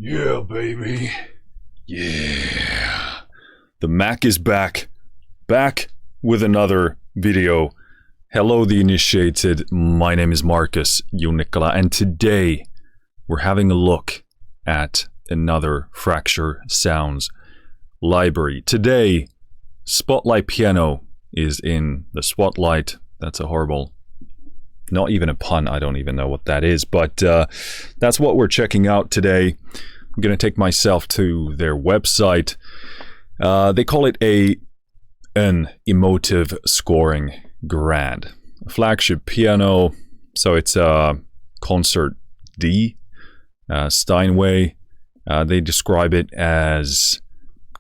Yeah, baby. Yeah. The Mac is back. Back with another video. Hello, the initiated. My name is Marcus Junikala, and today we're having a look at another Fracture Sounds library. Today, Spotlight Piano is in the spotlight. That's a horrible, not even a pun. I don't even know what that is, but that's what we're checking out today. I'm going to take myself to their website. They call it an emotive scoring grand. A flagship piano, so it's a concert D, Steinway. They describe it as,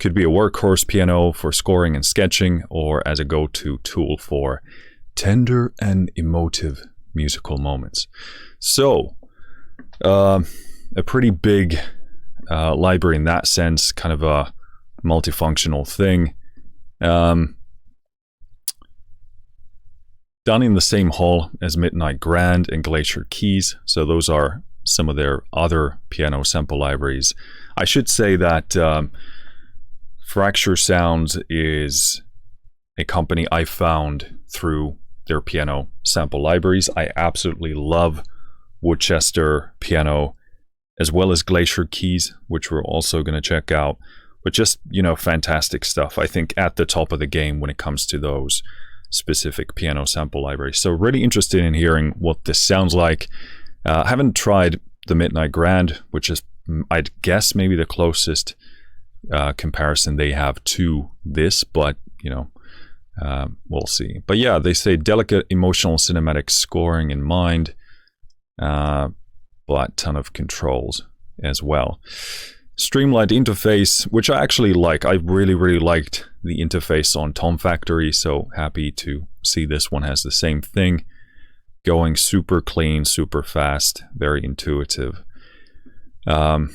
could be a workhorse piano for scoring and sketching, or as a go-to tool for tender and emotive musical moments. So, a pretty big library in that sense, kind of a multifunctional thing. Done in the same hall as Midnight Grand and Glacier Keys, so those are some of their other piano sample libraries. I should say that Fracture Sounds is a company I found through their piano sample libraries. I absolutely love Worcester piano, as well as Glacier Keys, which we're also going to check out. But just, you know, fantastic stuff. I think at the top of the game when it comes to those specific piano sample libraries. So really interested in hearing what this sounds like. I haven't tried the Midnight Grand, which is, I'd guess, maybe the closest comparison they have to this, but, you know, we'll see. But yeah, they say delicate, emotional, cinematic scoring in mind, but ton of controls as well. Streamlined interface, which I actually like. I really liked the interface on Tom Factory, so happy to see this one has the same thing. Going super clean, super fast, very intuitive. Like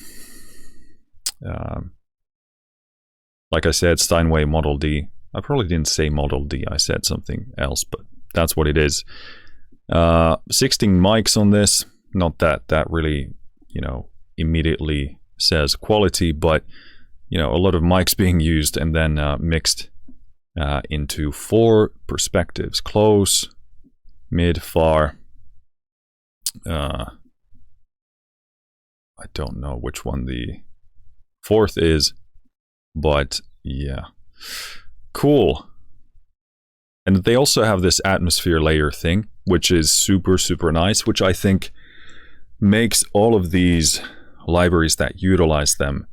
I said, Steinway Model D. I probably didn't say Model D, I said something else, but that's what it is. 16 mics on this. Not that really, you know, immediately says quality, but, you know, a lot of mics being used and then mixed into 4 perspectives: close, mid, far. I don't know which one the 4th is, but yeah, cool. And they also have this atmosphere layer thing, which is super nice, which I think makes all of these libraries that utilize them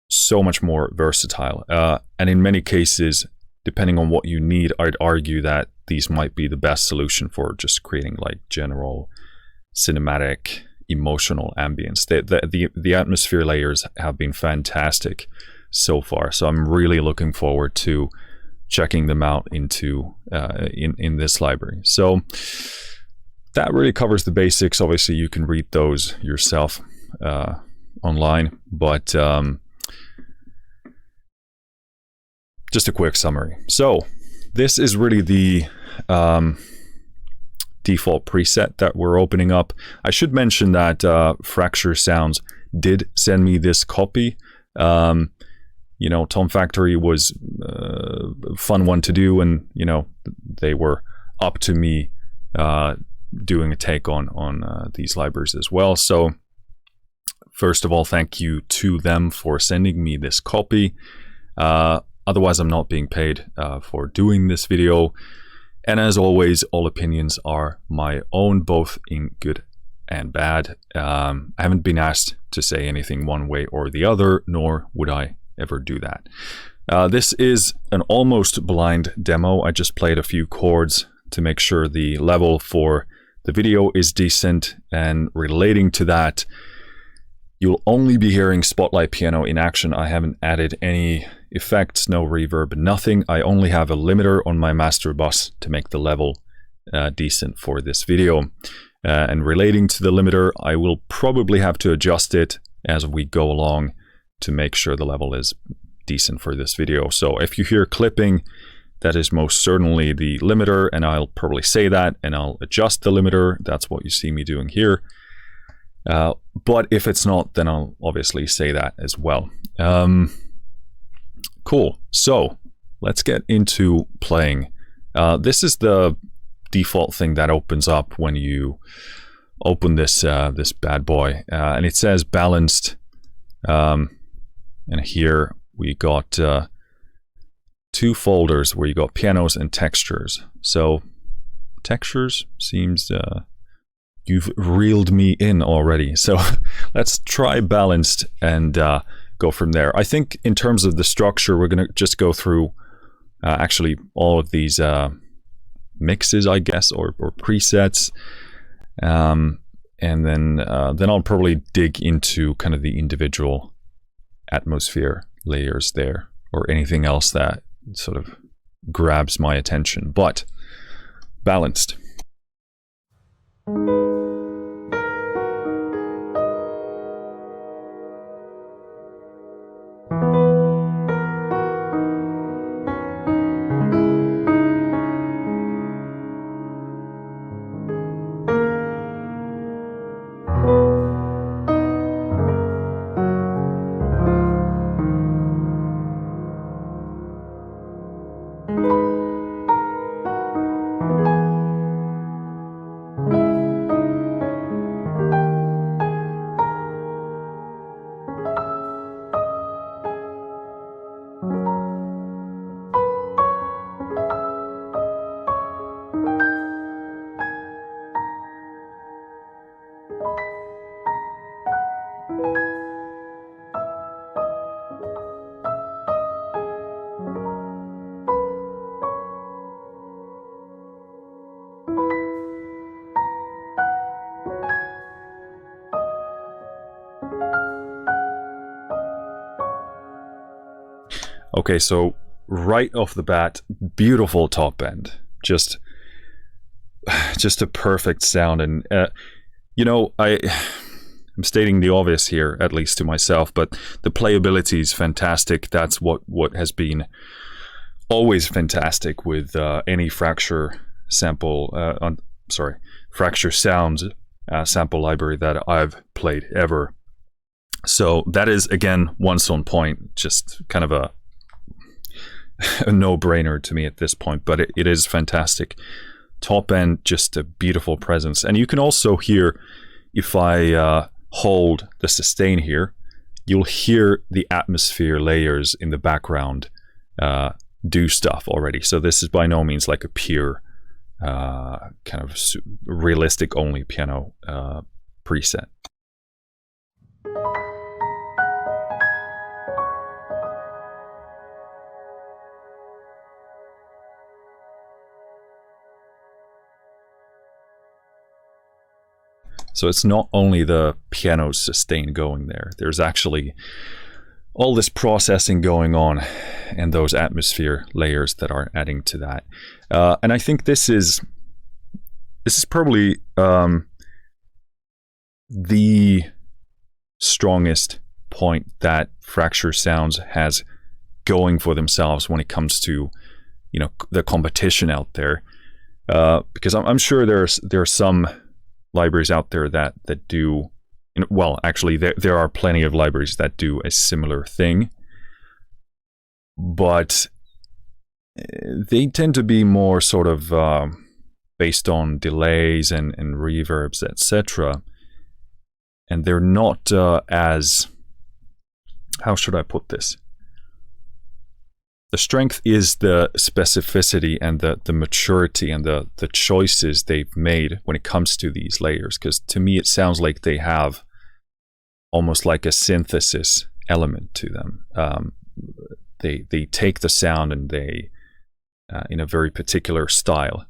so much more versatile. And in many cases, depending on what you need, I'd argue that these might be the best solution for just creating like general cinematic emotional ambience. The atmosphere layers have been fantastic so far, so I'm really looking forward to checking them out into in this library. So that really covers the basics. Obviously you can read those yourself online, but just a quick summary. So this is really the default preset that we're opening up. I should mention that Fracture Sounds did send me this copy. You know, Tom Factory was a fun one to do, and, you know, they were up to me doing a take on these libraries as well. So first of all, thank you to them for sending me this copy. Otherwise, I'm not being paid for doing this video. And as always, all opinions are my own, both in good and bad. I haven't been asked to say anything one way or the other, nor would I ever do that. This is an almost blind demo. I just played a few chords to make sure the level for the video is decent, and relating to that, you'll only be hearing Spotlight Piano in action. I haven't added any effects, no reverb, nothing. I only have a limiter on my master bus to make the level decent for this video. And relating to the limiter, I will probably have to adjust it as we go along to make sure the level is decent for this video. So if you hear clipping, that is most certainly the limiter, and I'll probably say that, and I'll adjust the limiter. That's what you see me doing here. But if it's not, then I'll obviously say that as well. Cool. So let's get into playing. This is the default thing that opens up when you open this this bad boy, and it says balanced. And here we got 2 folders where you got pianos and textures. So textures seems you've reeled me in already. So let's try balanced and go from there. I think in terms of the structure, we're going to just go through actually all of these mixes, I guess, or presets. And then I'll probably dig into kind of the individual atmosphere layers there, or anything else that sort of grabs my attention. But balanced. Okay, so right off the bat, beautiful top end, just a perfect sound. And you know, I'm stating the obvious here, at least to myself, but the playability is fantastic. That's what has been always fantastic with any Fracture sample, Fracture Sounds sample library that I've played ever. So that is, again, once on point, just kind of a no-brainer to me at this point, but it is fantastic. Top end, just a beautiful presence. And you can also hear, if I hold the sustain here, you'll hear the atmosphere layers in the background do stuff already. So this is by no means like a pure kind of realistic only piano preset. So it's not only the piano sustain going there, there's actually all this processing going on and those atmosphere layers that are adding to that. And I think this is probably the strongest point that Fracture Sounds has going for themselves when it comes to, you know, the competition out there. Because I'm sure there are some libraries out there that do, well, actually there are plenty of libraries that do a similar thing, but they tend to be more sort of based on delays and reverbs, etc. And they're not as, how should I put this? The strength is the specificity and the maturity and the choices they've made when it comes to these layers. Because to me, it sounds like they have almost like a synthesis element to them. They take the sound and they, in a very particular style,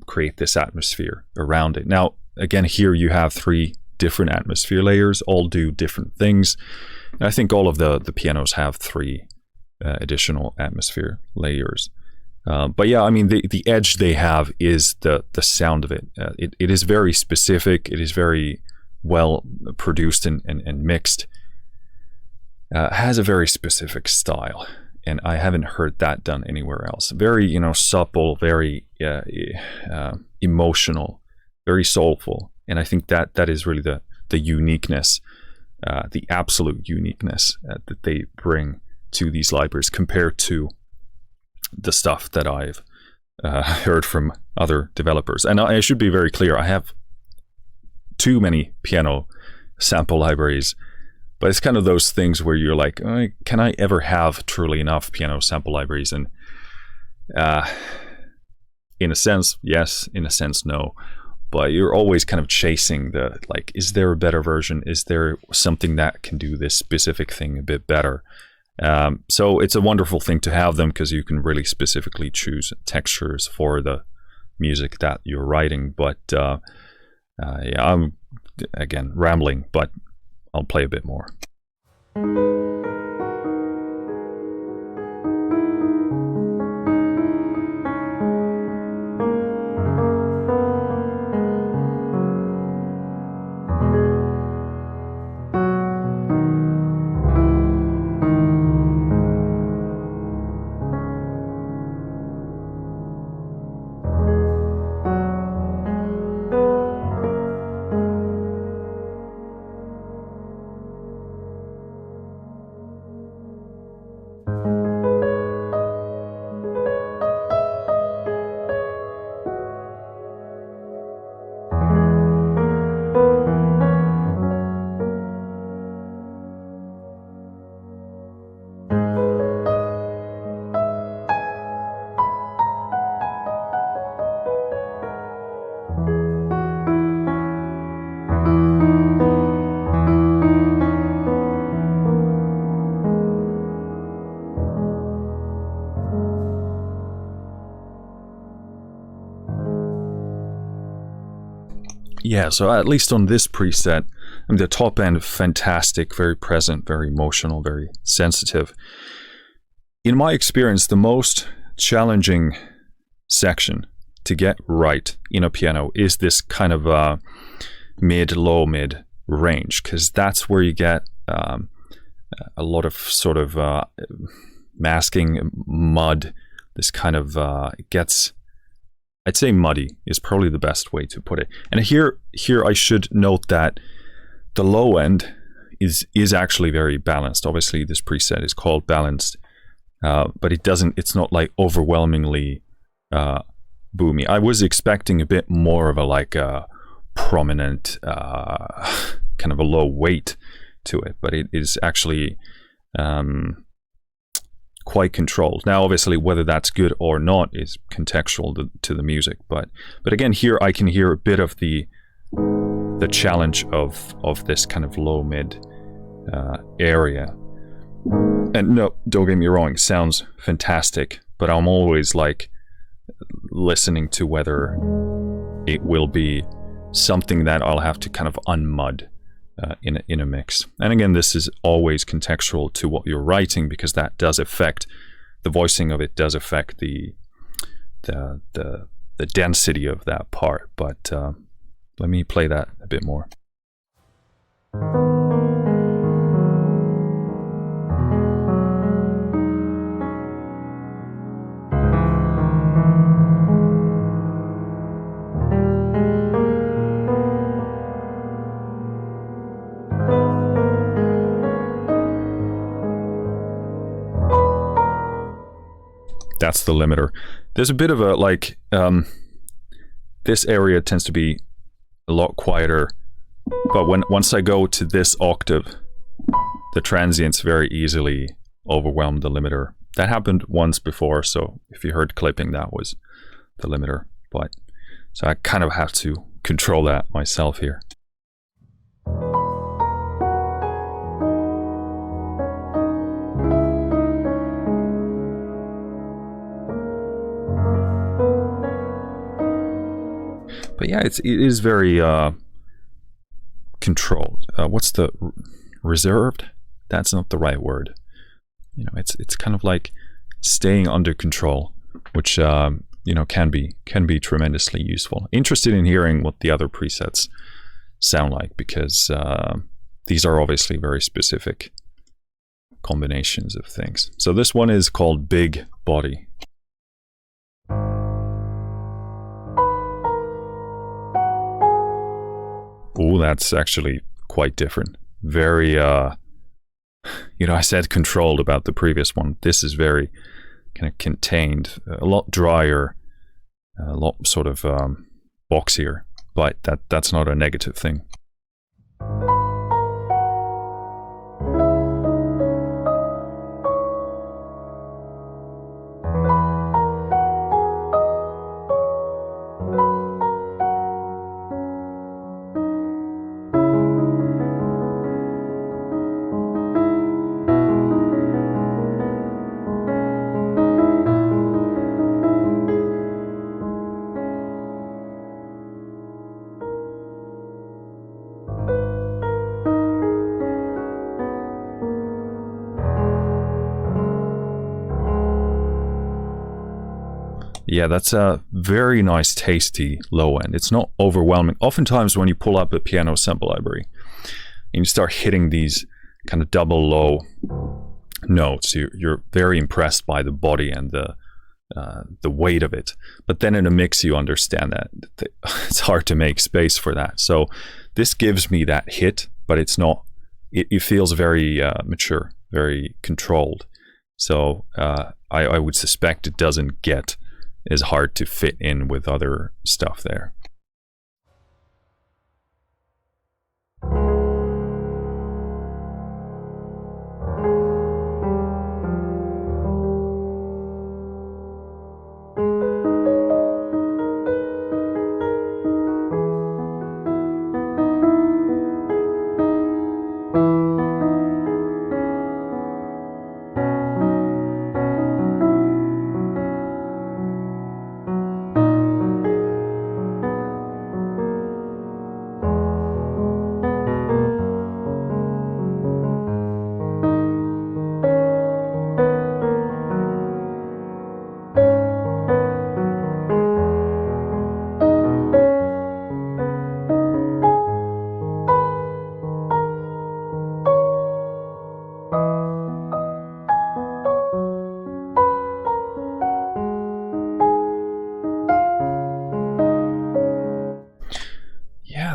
create this atmosphere around it. Now, again, here you have 3 different atmosphere layers, all do different things. And I think all of the pianos have 3 additional atmosphere layers. But yeah, I mean, the edge they have is the sound of it. It is very specific. It is very well produced and mixed. Has a very specific style, and I haven't heard that done anywhere else. Very, you know, supple, very emotional, very soulful. And I think that is really the uniqueness, the absolute uniqueness that they bring to these libraries compared to the stuff that I've heard from other developers. And I should be very clear, I have too many piano sample libraries, but it's kind of those things where you're like, can I ever have truly enough piano sample libraries? And in a sense, yes. In a sense, no. But you're always kind of chasing the, like, is there a better version? Is there something that can do this specific thing a bit better? So it's a wonderful thing to have them, because you can really specifically choose textures for the music that you're writing. But yeah, I'm, again, rambling, but I'll play a bit more. Yeah, so at least on this preset, the top end, fantastic, very present, very emotional, very sensitive. In my experience, the most challenging section to get right in a piano is this kind of low mid range, because that's where you get a lot of sort of masking, mud. This kind of gets, I'd say muddy is probably the best way to put it. And here I should note that the low end is actually very balanced. Obviously, this preset is called balanced, but it's not like overwhelmingly boomy. I was expecting a bit more of a prominent kind of a low weight to it, but it is actually quite controlled. Now, obviously, whether that's good or not is contextual to the music, but again, here I can hear a bit of the challenge of this kind of low mid area. And no, don't get me wrong, it sounds fantastic, but I'm always like listening to whether it will be something that I'll have to kind of unmud in a mix. And again, this is always contextual to what you're writing, because that does affect the voicing of it, does affect the density of that part. But let me play that a bit more. That's the limiter. There's a bit of a this area tends to be a lot quieter, but once I go to this octave, the transients very easily overwhelm the limiter. That happened once before, so if you heard clipping, that was the limiter. But so I kind of have to control that myself here. But yeah, it is very controlled. What's the reserved? That's not the right word. You know, it's kind of like staying under control, which you know, can be tremendously useful. Interested in hearing what the other presets sound like, because these are obviously very specific combinations of things. So this one is called Big Body. Oh, that's actually quite different. Very, I said controlled about the previous one. This is very kind of contained, a lot drier, a lot sort of boxier, but that's not a negative thing. Yeah, that's a very nice, tasty low end. It's not overwhelming. Oftentimes when you pull up a piano sample library and you start hitting these kind of double low notes, you're very impressed by the body and the weight of it. But then in a mix, you understand that it's hard to make space for that. So this gives me that hit, but it's not, it feels very mature, very controlled. So I would suspect it doesn't get as hard to fit in with other stuff there.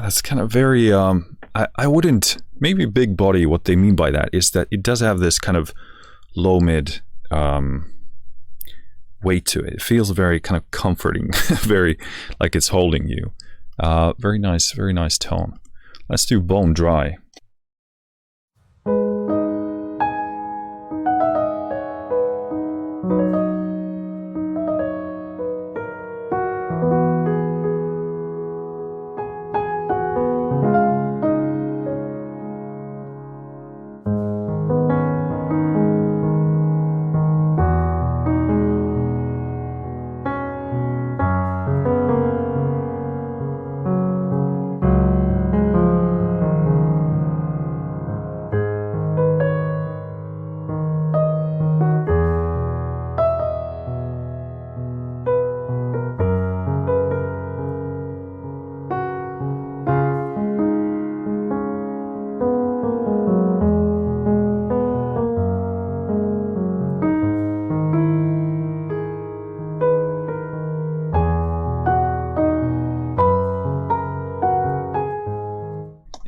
That's kind of very, I wouldn't, maybe big body, what they mean by that is that it does have this kind of low mid weight to it. It feels very kind of comforting, very like it's holding you. Very nice tone. Let's do Bone Dry.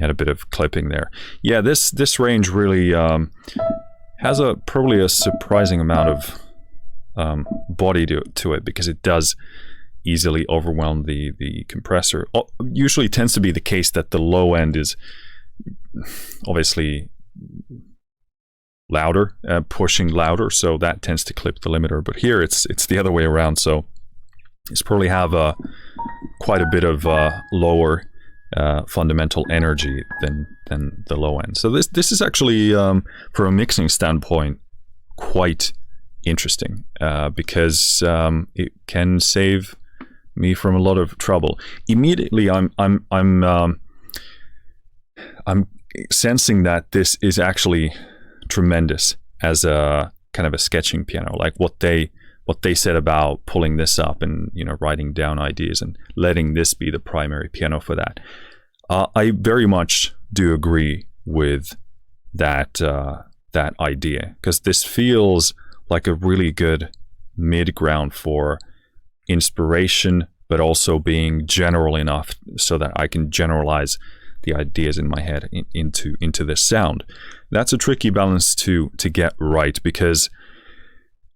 Had a bit of clipping there. Yeah, this range really has probably a surprising amount of body to it, because it does easily overwhelm the compressor. Usually tends to be the case that the low end is obviously louder, pushing louder, so that tends to clip the limiter. But here it's the other way around, so it's probably have quite a bit of lower fundamental energy than the low end. So this is actually from a mixing standpoint quite interesting, because it can save me from a lot of trouble. Immediately I'm sensing that this is actually tremendous as a kind of a sketching piano, like what they said about pulling this up and writing down ideas and letting this be the primary piano for that. I very much do agree with that idea, because this feels like a really good mid-ground for inspiration, but also being general enough so that I can generalize the ideas in my head into this sound. That's a tricky balance to get right, because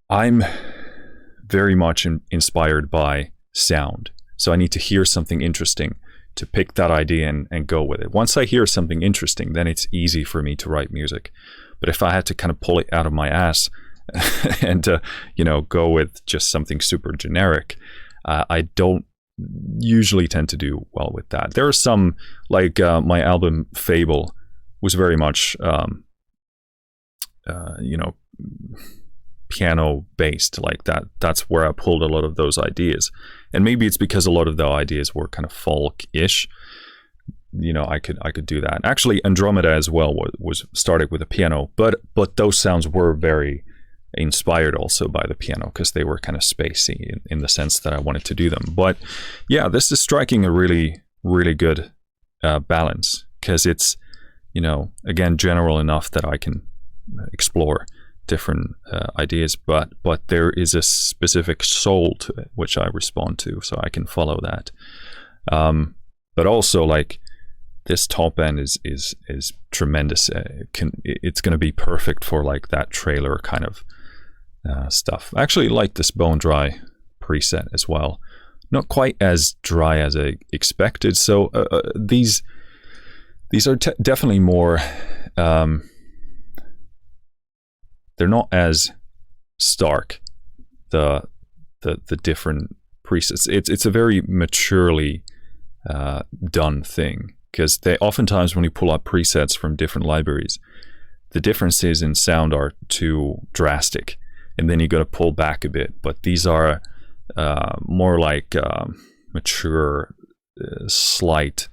I'm very much inspired by sound. So I need to hear something interesting to pick that idea and go with it. Once I hear something interesting, then it's easy for me to write music. But if I had to kind of pull it out of my ass and go with just something super generic, I don't usually tend to do well with that. There are some, like my album Fable was very much piano based, like that's where I pulled a lot of those ideas. And maybe it's because a lot of the ideas were kind of folk-ish. I could do that. Actually, Andromeda as well was started with a piano, but those sounds were very inspired also by the piano, because they were kind of spacey in the sense that I wanted to do them. But yeah, this is striking a really, really good balance, because it's, again, general enough that I can explore different ideas, but there is a specific soul to it which I respond to, so I can follow that. But also, like, this top end is tremendous. It's going to be perfect for like that trailer kind of stuff. I actually like this Bone Dry preset as well. Not quite as dry as I expected. So these are definitely more. They're not as stark. The different presets. It's a very maturely done thing, because they oftentimes, when you pull up presets from different libraries, the differences in sound are too drastic, and then you got to pull back a bit. But these are more like mature, slight,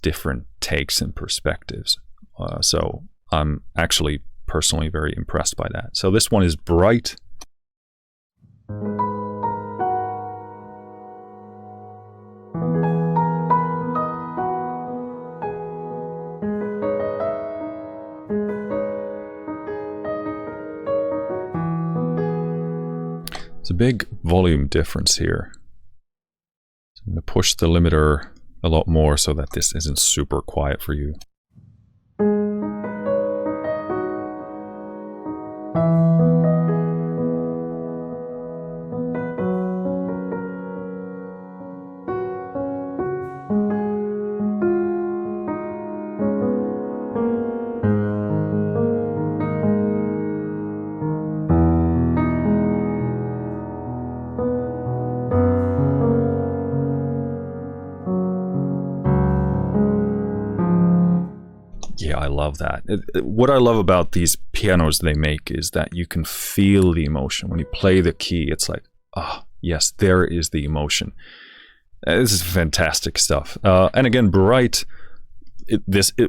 different takes and perspectives. So I'm actually personally very impressed by that. So this one is Bright. It's a big volume difference here. So I'm going to push the limiter a lot more so that this isn't super quiet for you. Yeah, I love that. What I love about these pianos they make is that you can feel the emotion. When you play the key, it's like, oh, yes, there is the emotion. This is fantastic stuff. And again, Bright,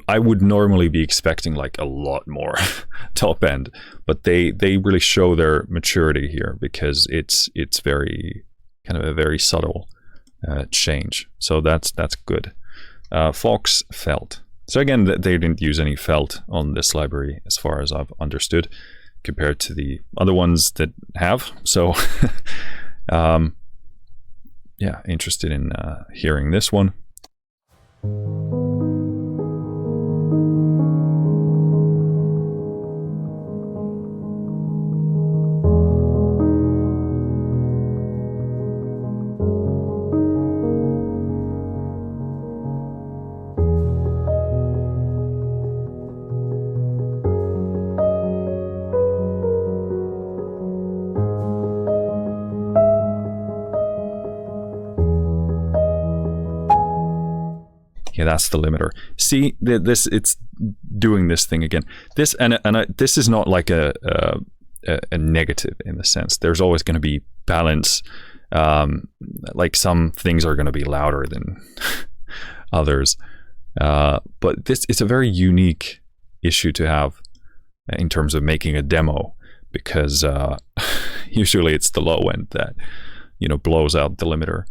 I would normally be expecting like a lot more top end, but they really show their maturity here, because it's very kind of a very subtle change. So that's good. Faux Felt. So again, they didn't use any felt on this library, as far as I've understood, compared to the other ones that have. So, yeah, interested in hearing this one. Yeah, that's the limiter. See, it's doing this thing again. This this is not like a negative in the sense. There's always going to be balance. Like some things are going to be louder than others, but it's a very unique issue to have in terms of making a demo, because usually it's the low end that blows out the limiter.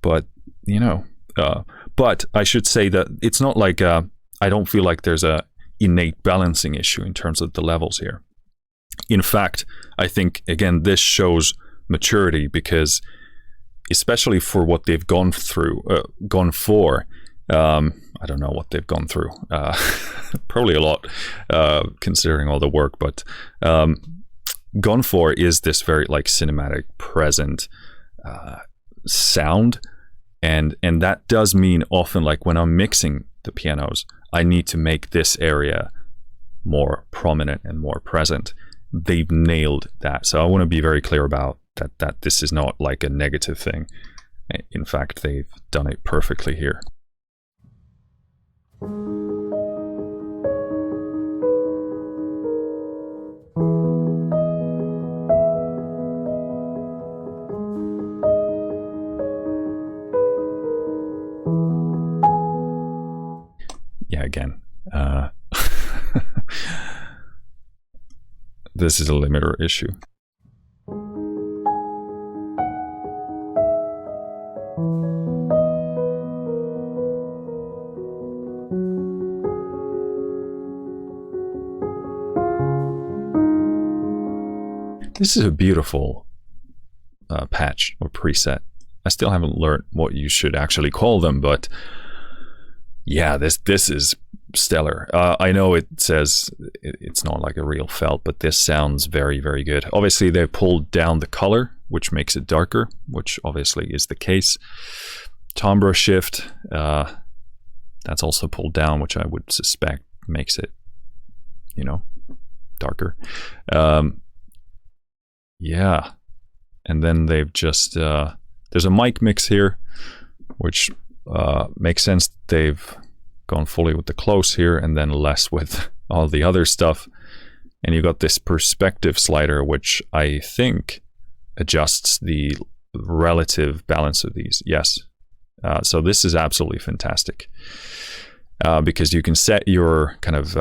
But but I should say that it's not like I don't feel like there's a innate balancing issue in terms of the levels here. In fact, I think, again, this shows maturity, because especially for what they've gone for, I don't know what they've gone through. Probably a lot, considering all the work. But gone for is this very like cinematic, present sound, and that does mean often, like when I'm mixing the pianos, I need to make this area more prominent and more present. They've nailed that, so I want to be very clear about that. That this is not like a negative thing. In fact, they've done it perfectly here. Yeah, again, this is a limiter issue. This is a beautiful patch or preset. I still haven't learned what you should actually call them, but yeah, this is stellar. I know it says it's not like a real felt, but this sounds very, very good. Obviously, they pulled down the color, which makes it darker, which obviously is the case. Timbre shift, that's also pulled down, which I would suspect makes it, you know, darker. Yeah, and then they've just there's a mic mix here, which makes sense. They've gone fully with the close here and then less with all the other stuff, and you got this perspective slider, which I think adjusts the relative balance of these. Yes, so this is absolutely fantastic, because you can set your kind of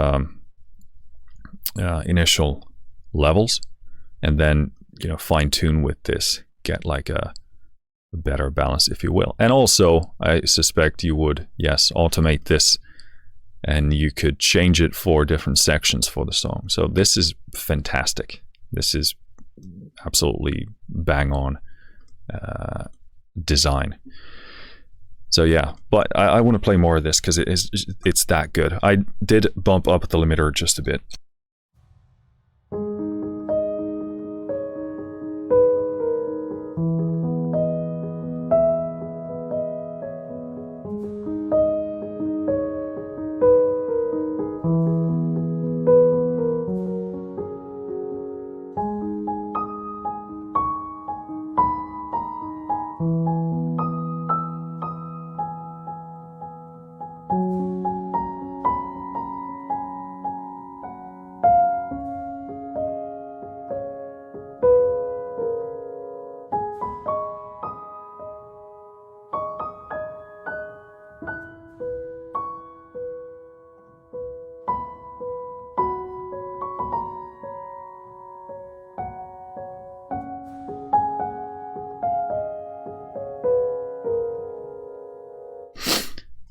initial levels and then, you know, fine tune with this, get like a better balance, if you will. And also, I suspect you would, yes, automate this, and you could change it for different sections for the song. So this is fantastic. This is absolutely bang on design. So yeah, but I want to play more of this because it's that good. I did bump up the limiter just a bit.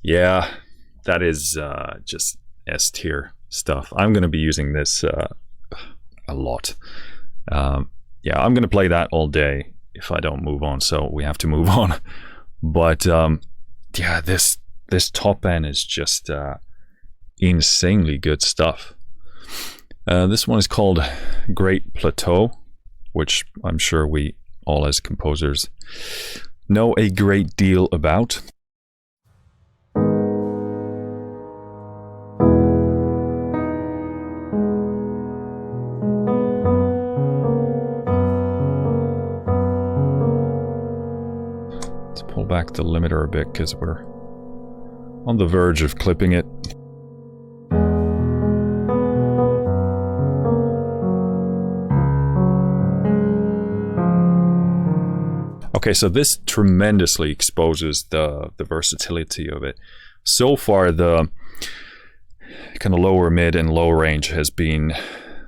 Yeah, that is just S tier stuff. I'm going to be using this a lot. Yeah, I'm going to play that all day if I don't move on, so we have to move on. But yeah, this top end is just insanely good stuff. This one is called Great Plateau, which I'm sure we all as composers know a great deal about. Pull back the limiter a bit because we're on the verge of clipping it. Okay, so this tremendously exposes the versatility of it. So far, the kind of lower mid and low range has been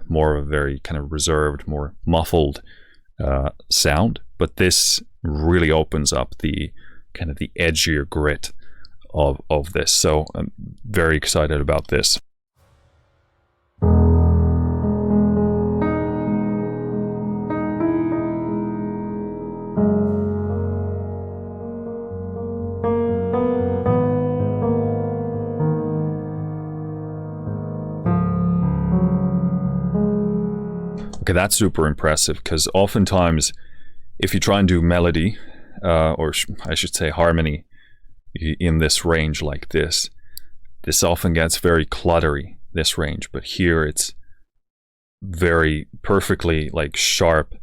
more of a very kind of reserved, more muffled sound, but this really opens up the kind of the edgier grit of this. So I'm very excited about this. Okay, that's super impressive, because oftentimes if you try and do melody, or I should say harmony, in this range like this often gets very cluttery, this range, but here it's very perfectly like sharp,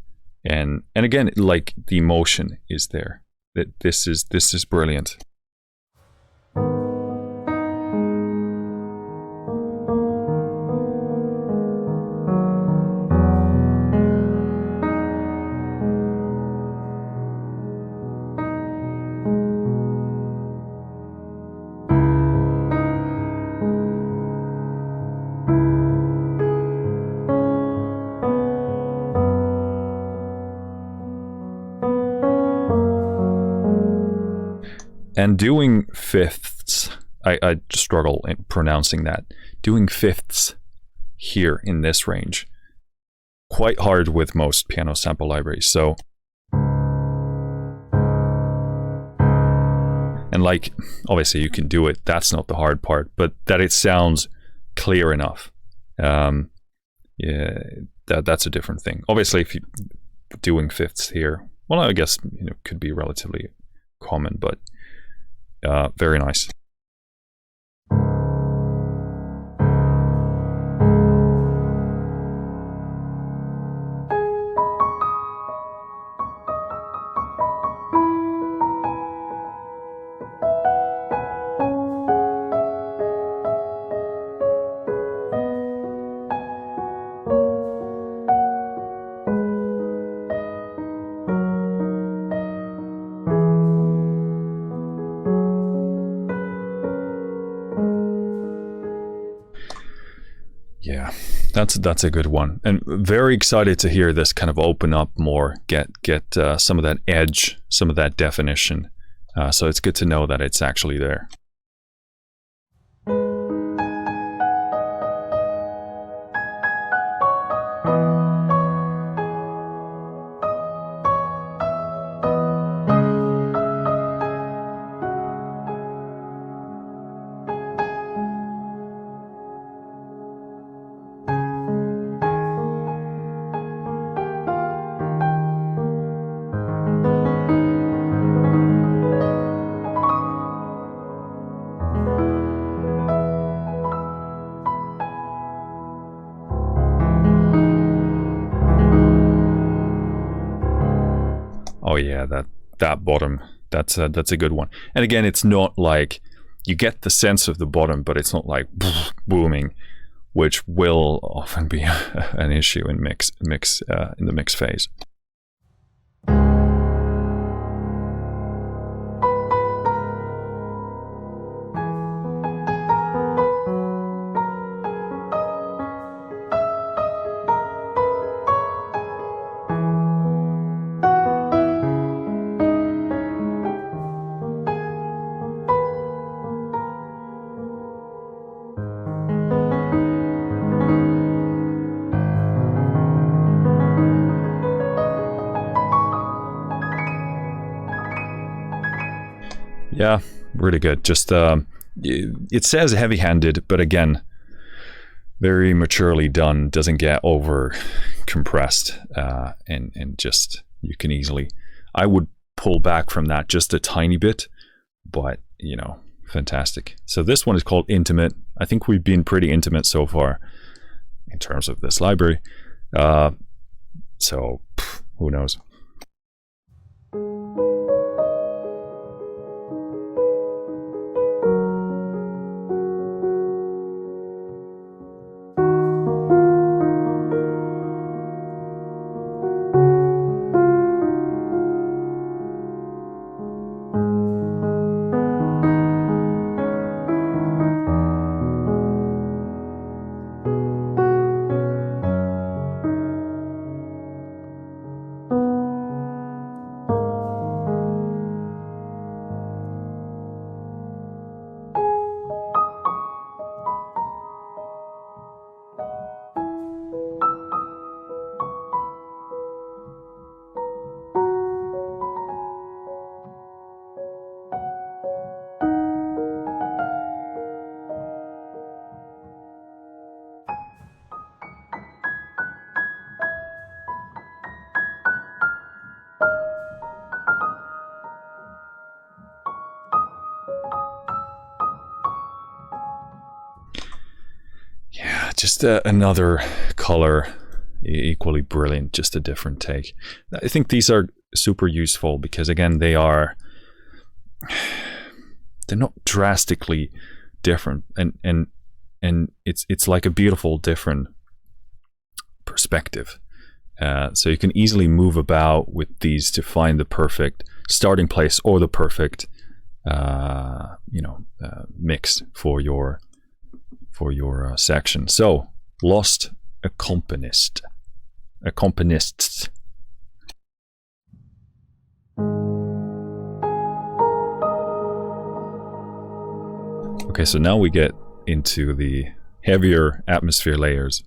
and again, like the emotion is there. That this is brilliant. And doing fifths, I struggle in pronouncing that. Doing fifths here in this range, quite hard with most piano sample libraries. So, and like, obviously you can do it, that's not the hard part, but that it sounds clear enough. Yeah, that's a different thing. Obviously, if you doing fifths here, well, I guess, you know, could be relatively common, but very nice. Yeah, that's a good one, and very excited to hear this kind of open up more, get some of that edge, some of that definition. So it's good to know that it's actually there. Oh yeah, that bottom, that's a good one. And again, it's not like you get the sense of the bottom, but it's not like booming, which will often be an issue in in the mix phase. Yeah, really good. Just it says heavy-handed, but again, very maturely done. Doesn't get over compressed, and just you can easily. I would pull back from that just a tiny bit, but you know, fantastic. So this one is called Intimate. I think we've been pretty intimate so far in terms of this library. So who knows? just another color, equally brilliant, just a different take. I think these are super useful because, again, they're not drastically different, and it's like a beautiful different perspective. So you can easily move about with these to find the perfect starting place or the perfect mix for your section. So Lost Accompanists. Okay, so now we get into the heavier atmosphere layers.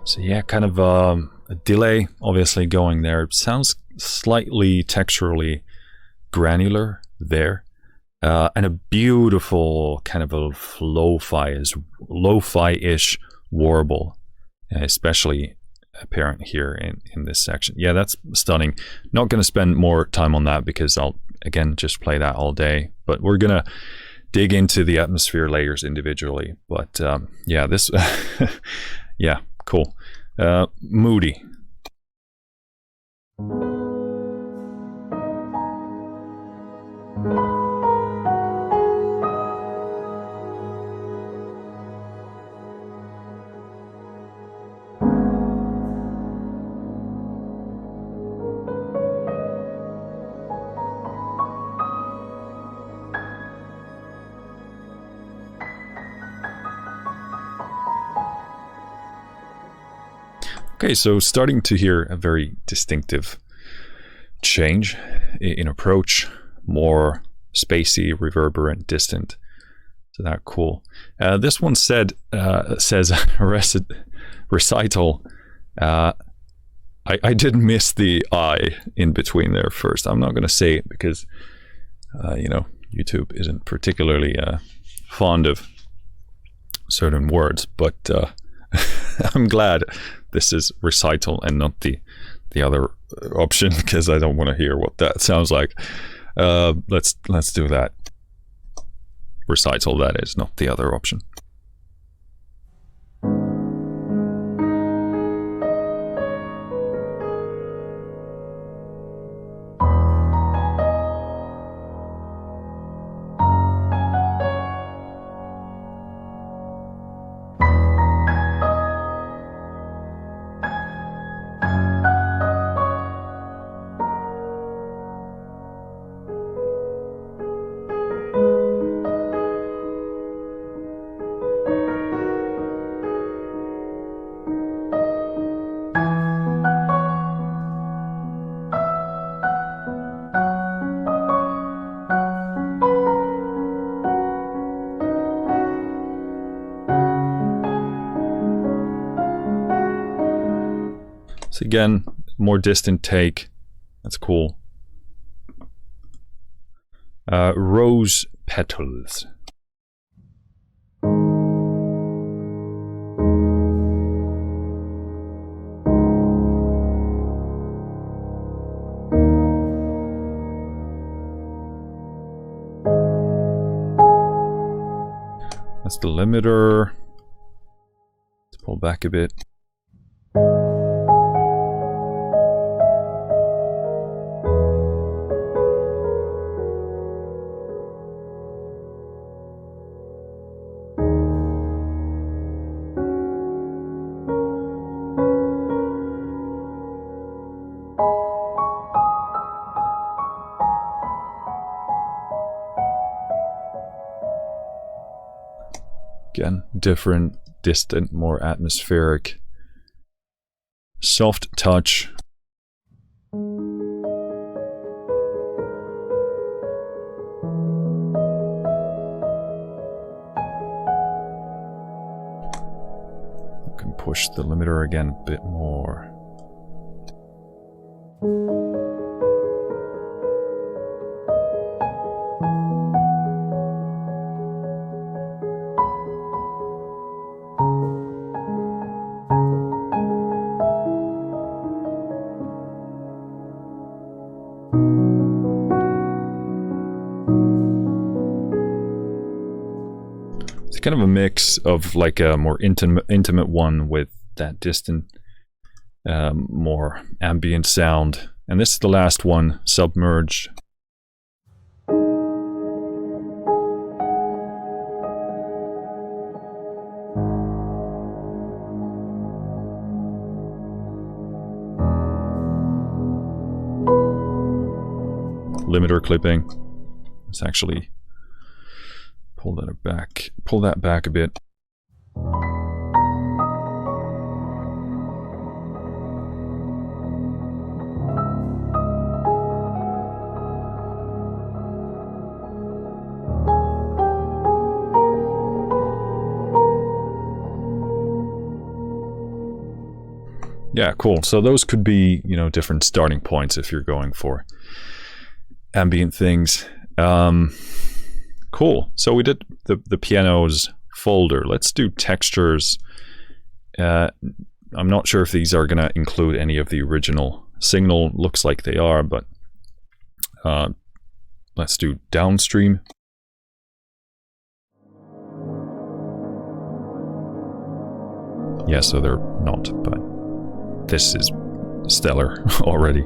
So yeah, kind of a delay obviously going there. It sounds slightly texturally granular there, and a beautiful kind of a lo-fi-ish warble, especially apparent here in this section. Yeah, that's stunning. Not going to spend more time on that because I'll again just play that all day, but we're gonna dig into the atmosphere layers individually. But yeah, this yeah, cool. Moody. Okay, so starting to hear a very distinctive change in approach, more spacey, reverberant, distant. So that's cool. This one says Recital. I did miss the I in between there first. I'm not going to say it because, YouTube isn't particularly fond of certain words, but I'm glad this is Recital and not the other option, because I don't want to hear what that sounds like. Let's do that. Recital, that is, not the other option. So again, more distant take. That's cool. Rose Petals. That's the limiter. Let's pull back a bit. Again, different, distant, more atmospheric. Soft touch. You can push the limiter again a bit more. Kind of a mix of like a more intimate one with that distant, more ambient sound. And this is the last one, Submerged. Limiter clipping. It's actually pull that back a bit. Yeah, cool. So those could be, you know, different starting points if you're going for ambient things. Cool. So we did the pianos folder. Let's do textures. I'm not sure if these are going to include any of the original signal. Looks like they are, but let's do Downstream. Yeah, so they're not, but this is stellar already.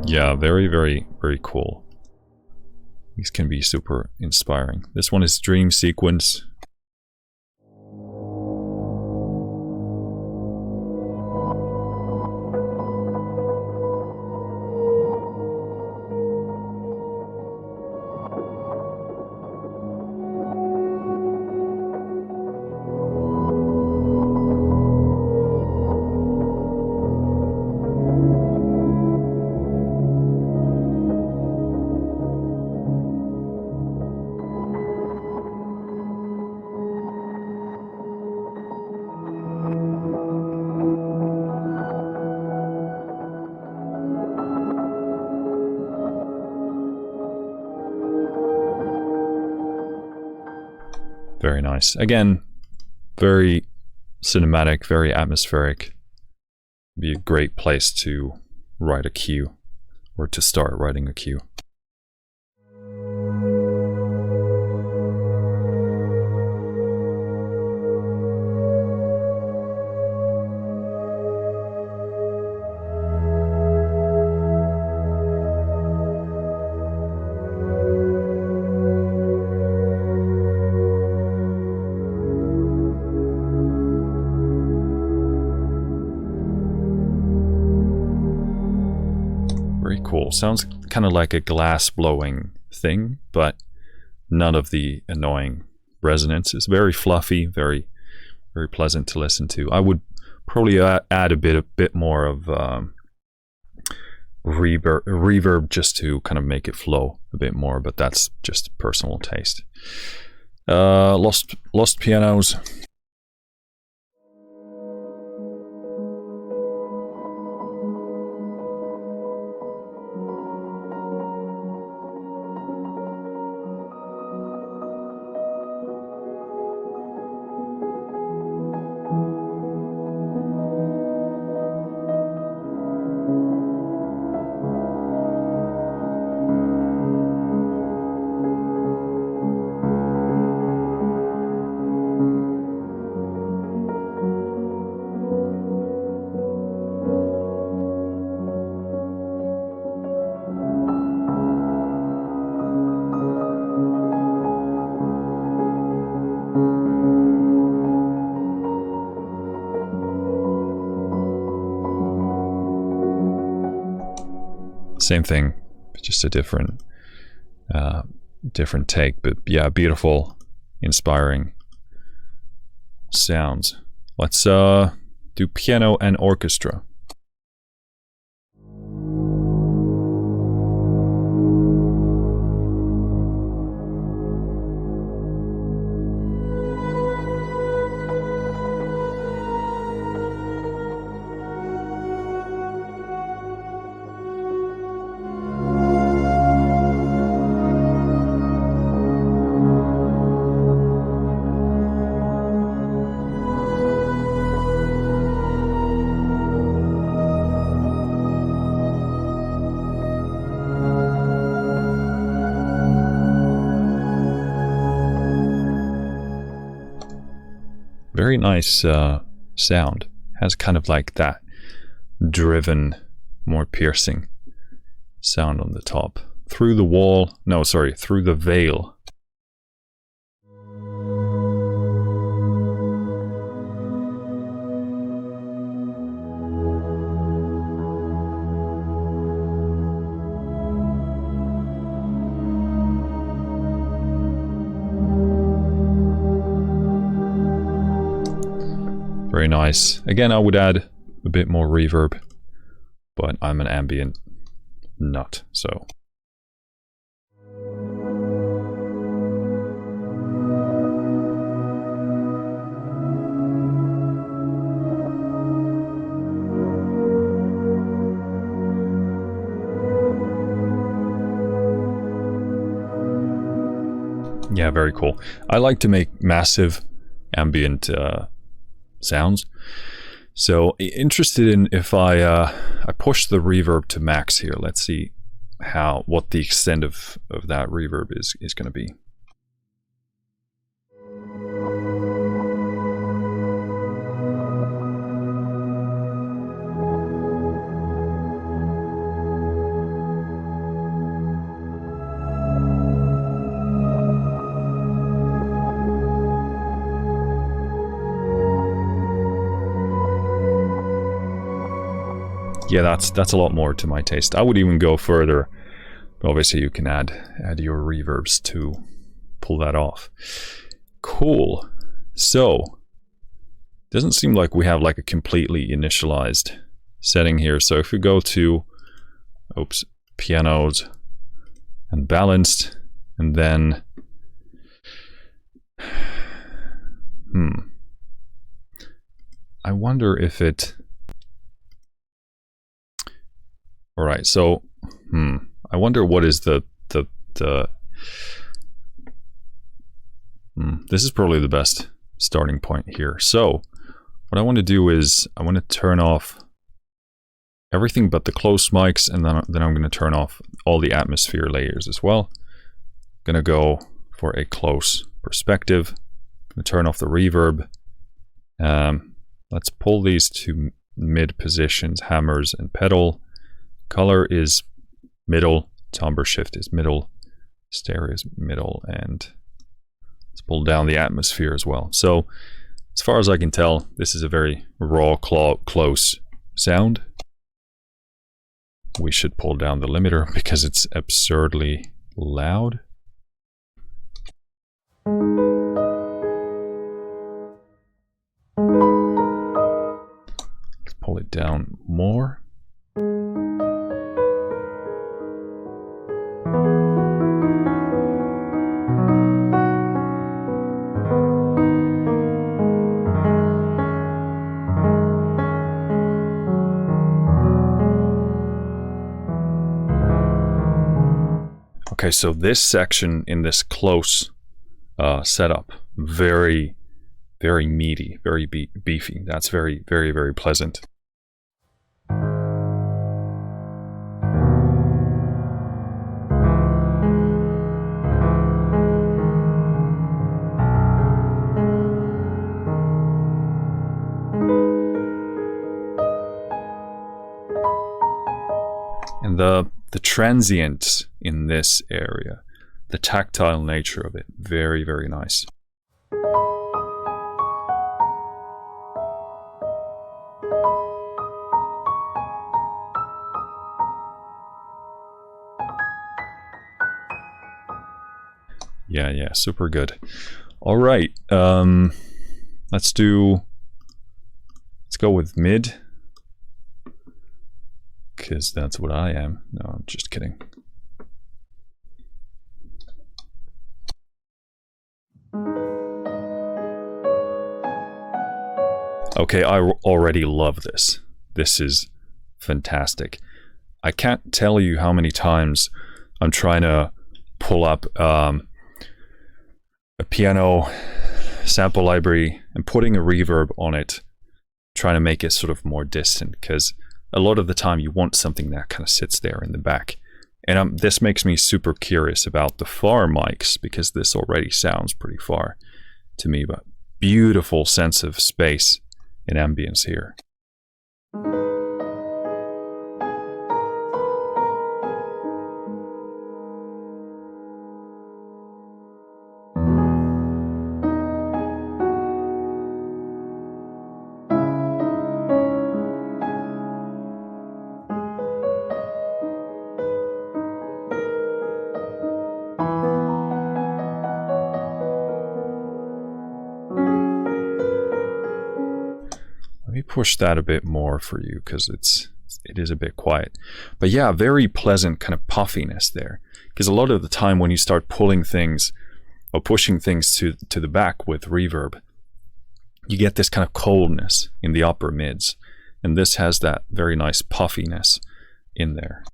Yeah, very, very, very cool. These can be super inspiring. This one is Dream Sequence. Very nice. Again, very cinematic, very atmospheric. Be a great place to write a cue, or to start writing a cue. Cool. Sounds kind of like a glass blowing thing, but none of the annoying resonance. It's very fluffy, very, very pleasant to listen to. I would probably add a bit more of reverb just to kind of make it flow a bit more, but that's just personal taste. Lost Pianos. Same thing, just a different take. But yeah, beautiful, inspiring sounds. Let's do piano and orchestra. Very nice sound. Has kind of like that driven, more piercing sound on the top. Through the wall, no, sorry, through the veil. Very nice. Again, I would add a bit more reverb, but I'm an ambient nut, so. Yeah, very cool. I like to make massive ambient sounds. So interested in if I push the reverb to max here. Let's see what the extent of that reverb is going to be. Yeah, that's a lot more to my taste. I would even go further. Obviously, you can add your reverbs to pull that off. Cool. So, doesn't seem like we have like a completely initialized setting here. So if we go to, pianos and balanced, and then, I wonder if it. All right, so I wonder what is the this is probably the best starting point here. So what I want to do is I want to turn off everything but the close mics, and then I'm going to turn off all the atmosphere layers as well. Going to go for a close perspective. Going to turn off the reverb. Let's pull these to mid positions, hammers and pedal. Color is middle, timbre shift is middle, stereo is middle, and let's pull down the atmosphere as well. So as far as I can tell, this is a very raw, close sound. We should pull down the limiter because it's absurdly loud. Let's pull it down more. Okay, so this section in this close setup, very, very meaty, very beefy. That's very, very, very pleasant. And the transient in this area, the tactile nature of it, very, very nice. Yeah, super good. All right, let's go with mid, because that's what I am. No, I'm just kidding. Okay, I already love this. This is fantastic. I can't tell you how many times I'm trying to pull up a piano sample library and putting a reverb on it, trying to make it sort of more distant, because a lot of the time you want something that kind of sits there in the back. And this makes me super curious about the far mics, because this already sounds pretty far to me, but beautiful sense of space and ambience here. Let me push that a bit more for you, because it is a bit quiet. But yeah, very pleasant kind of puffiness there, because a lot of the time when you start pulling things or pushing things to the back with reverb, you get this kind of coldness in the upper mids, and this has that very nice puffiness in there.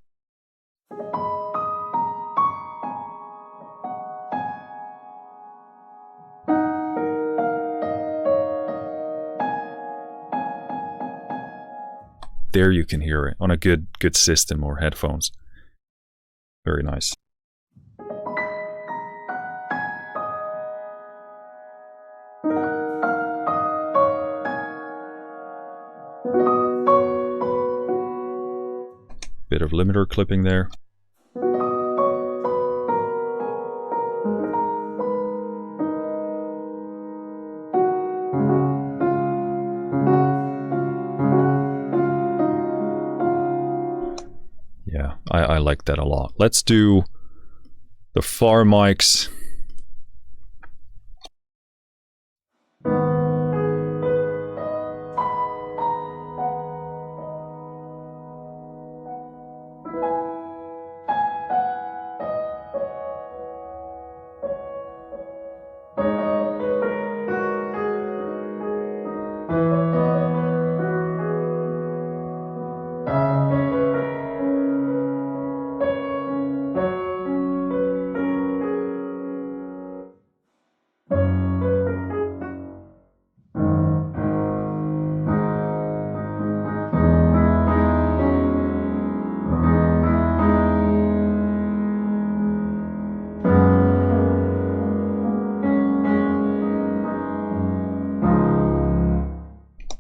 There you can hear it on a good system or headphones. Very nice. Bit of limiter clipping there. Yeah, I like that a lot. Let's do the far mics.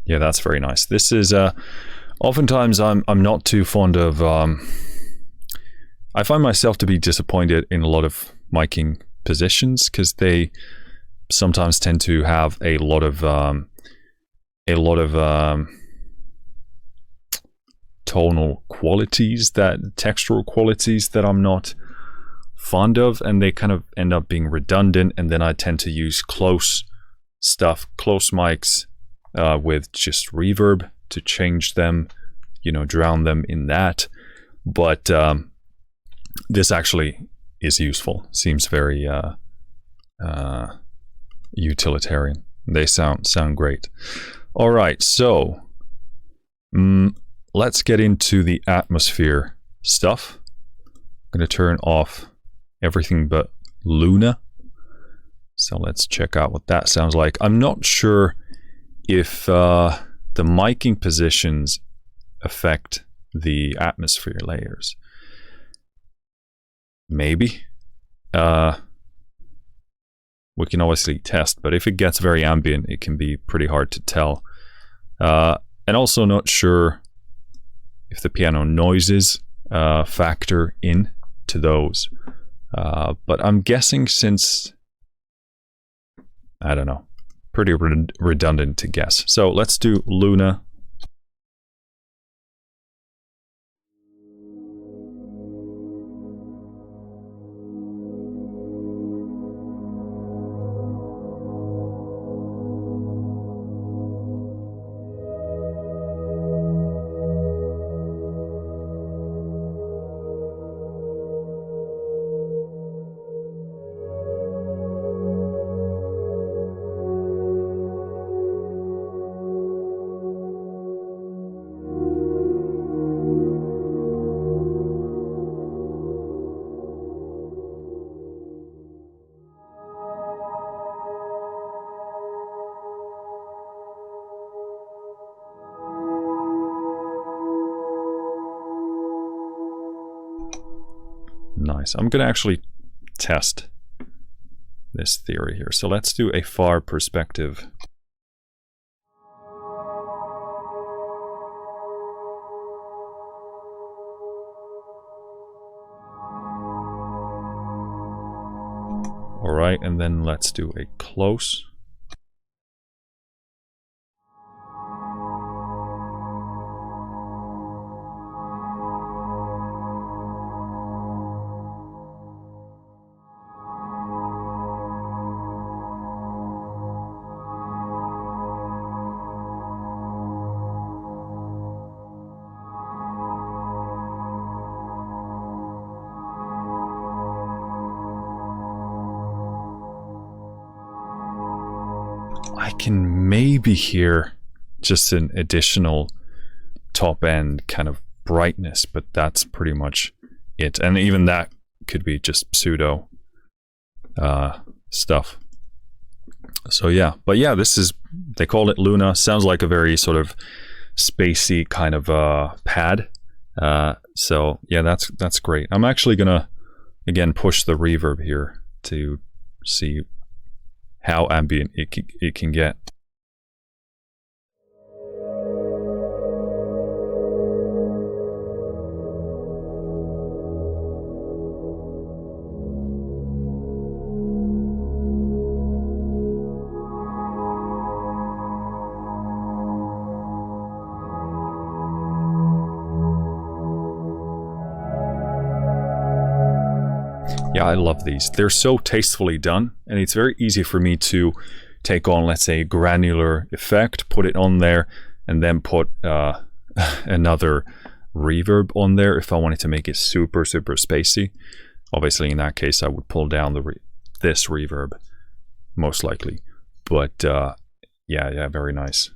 Yeah, that's very nice. This is oftentimes I'm not too fond of I find myself to be disappointed in a lot of miking positions, because they sometimes tend to have a lot of tonal qualities, that textural qualities that I'm not fond of, and they kind of end up being redundant, and then I tend to use close mics with just reverb to change them, drown them in that. But this actually is useful. Seems very utilitarian. They sound great. All right, so let's get into the atmosphere stuff. I'm going to turn off everything but Luna. So let's check out what that sounds like. I'm not sure if the miking positions affect the atmosphere layers. Maybe. We can obviously test, but if it gets very ambient, it can be pretty hard to tell. And also not sure if the piano noises factor in to those. But I'm guessing, since, I don't know, pretty redundant to guess. So let's do Luna. nice. I'm going to actually test this theory here. So let's do a far perspective. All right, and then let's do a close. I can maybe hear just an additional top end kind of brightness, but that's pretty much it. And even that could be just pseudo stuff. So yeah, but yeah, this is, they call it Luna. Sounds like a very sort of spacey kind of pad. So yeah, that's great. I'm actually gonna again push the reverb here to see how ambient it can get. Yeah, I love these. They're so tastefully done, and it's very easy for me to take on, let's say, a granular effect, put it on there, and then put another reverb on there if I wanted to make it super, super spacey. Obviously, in that case, I would pull down this reverb, most likely. But yeah, very nice.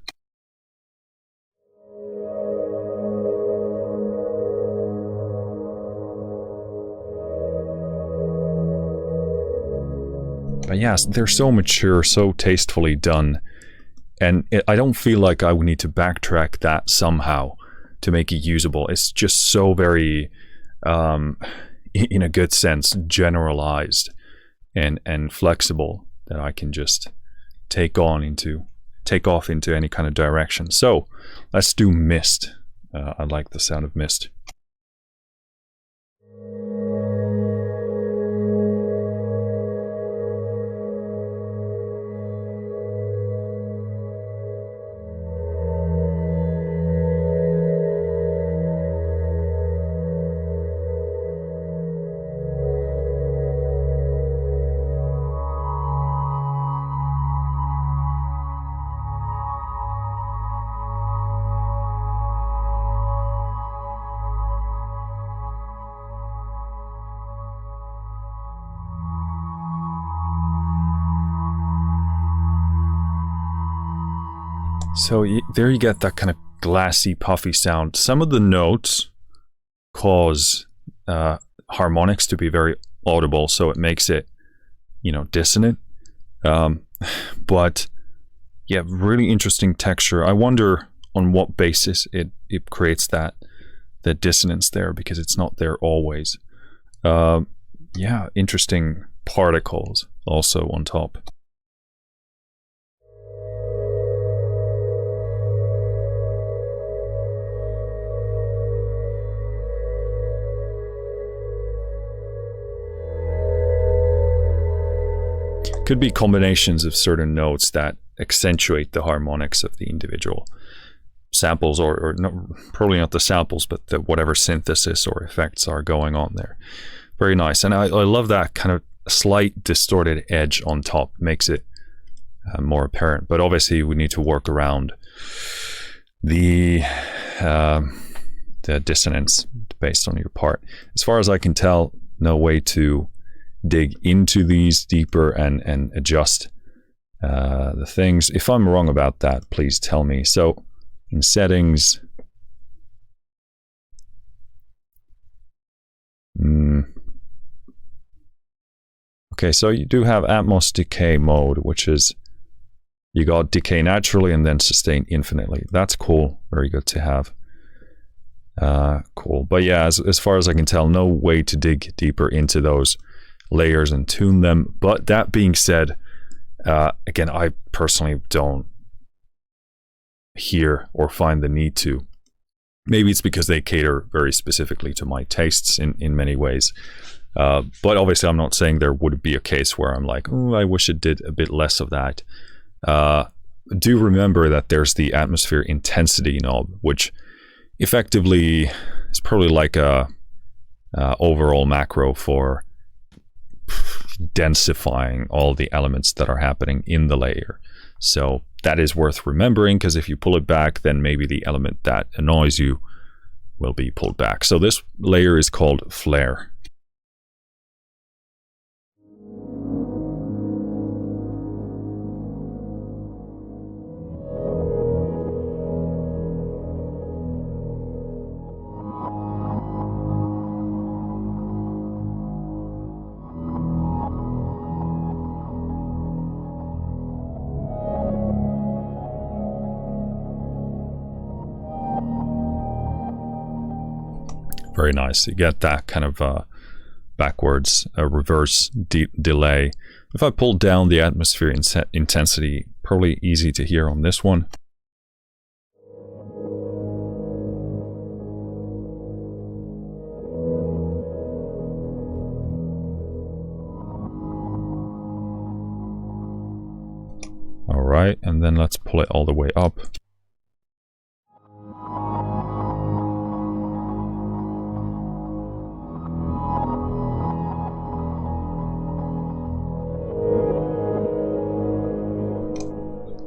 But yes, they're so mature, so tastefully done, and I don't feel like I would need to backtrack that somehow to make it usable. It's just so very, in a good sense, generalized and flexible that I can just take off into any kind of direction. So let's do Mist. I like the sound of Mist. So there you get that kind of glassy, puffy sound. Some of the notes cause harmonics to be very audible, so it makes it, dissonant. But yeah, really interesting texture. I wonder on what basis it creates that dissonance there, because it's not there always. Yeah, interesting particles also on top. Could be combinations of certain notes that accentuate the harmonics of the individual samples, or no, probably not the samples, but whatever synthesis or effects are going on there. Very nice. And I love that kind of slight distorted edge on top. Makes it more apparent. But obviously we need to work around the dissonance based on your part. As far as I can tell, no way to dig into these deeper and adjust the things. If I'm wrong about that, please tell me. So in settings, okay, so you do have Atmos decay mode, which is you got decay naturally and then sustain infinitely. That's cool, very good to have. Cool. But yeah, as far as I can tell, no way to dig deeper into those layers and tune them. But that being said, again, I personally don't hear or find the need to. Maybe it's because they cater very specifically to my tastes in many ways. But obviously, I'm not saying there would be a case where I'm like, oh, I wish it did a bit less of that. Do remember that there's the atmosphere intensity knob, which effectively is probably like a overall macro for densifying all the elements that are happening in the layer. So that is worth remembering, because if you pull it back, then maybe the element that annoys you will be pulled back. So this layer is called flare. Very nice. You get that kind of backwards, reverse delay. If I pull down the atmosphere intensity, probably easy to hear on this one. All right, and then let's pull it all the way up.